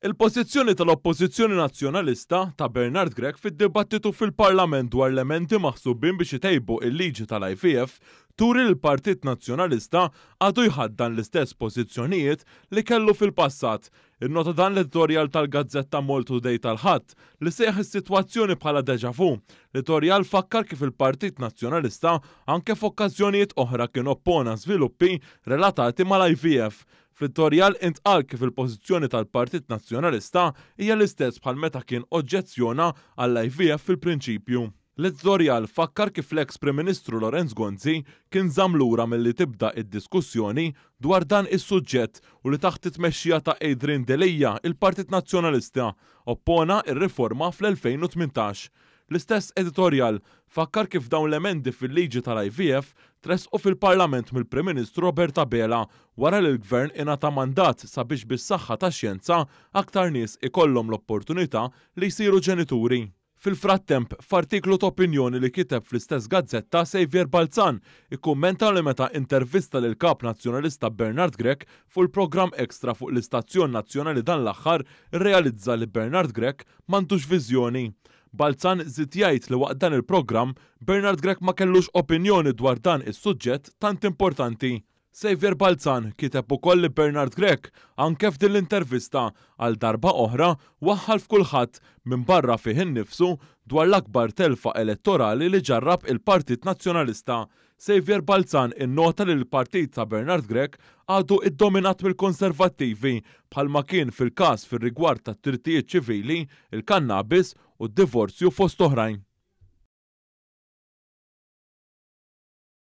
Il-pożizzjoni tal-Oppożizzjoni Nazzjonalista ta' Bernard Grech fid-dibattitu fil-Parlament dwar l-emendi maħsubin biex itejbu il-liġi tal-IVF turi l-Partit Nazzjonalista għadu jħaddan l-istess pożizzjonijiet li kellu fil-passat. Innota dan l-editorjal tal-Gazzetta Malta Today tal-ħadd li sejħ is-sitwazzjoni bħala deja vu. L-editorjal fakkar kif il-Partit Nazzjonalista anke f'okkażjonijiet oħra kien oppona żviluppi relatati mal-IVF. Fl-editorjal intqal kif il-pożizzjoni tal-Partit Nazzjonalista hija l-istess bħal meta kien oġġezzjona għall-IVF fil-prinċipju. L-editorjal fakkar kif l-eks Prim Ministru Lorenz Gonzi kien żamm lura milli tibda id-diskussjoni dwar dan is-suġġett u li taħt it-tmexxija ta' Adrian Delija il-Partit Nazzjonalista oppona ir-riforma fl-2018. L-istess editorjal fakkar kif dawn l-emendi fil-liġi tal-IVF tresqu fil-Parlament mill-Prim Ministru Robert Abela wara li l-Gvern ingħata mandat sabiex bis-saħħa tax-xjenza aktar nies ikollhom l-opportunità li jsiru ġenituri. Fil-frattemp, f'artiklu ta' opinjoni li kiteb fl-istess gazzetta Xavier Balzan ikkummenta li meta intervista lil kap nazzjonalista Bernard Grech fuq il-programm Ekstra fuq l-Istazzjon Nazzjonali dan l-aħħar irrealizza li Bernard Grech m'għandux viżjoni. Balzan żied jgħid li waqt dan il-programm Bernard Grech ma kellux opinjoni dwar dan is-suġġett tant importanti. Xavier Balzan kiteb ukoll li Bernard Grech anke f'din l-intervista għal darba oħra waħħal f'kulħadd minn barra fih innifsu dwar l-akbar telfa elettorali li ġarrab il-Partit Nazzjonalista. Xavier Balzan innota li l-partit ta' Bernard Grech għadu iddominat mill-Konservattivi bħalma kien fil-każ fir-rigward tat-drittijiet ċivili, il-kannabis u d-divorzju fost oħrajn.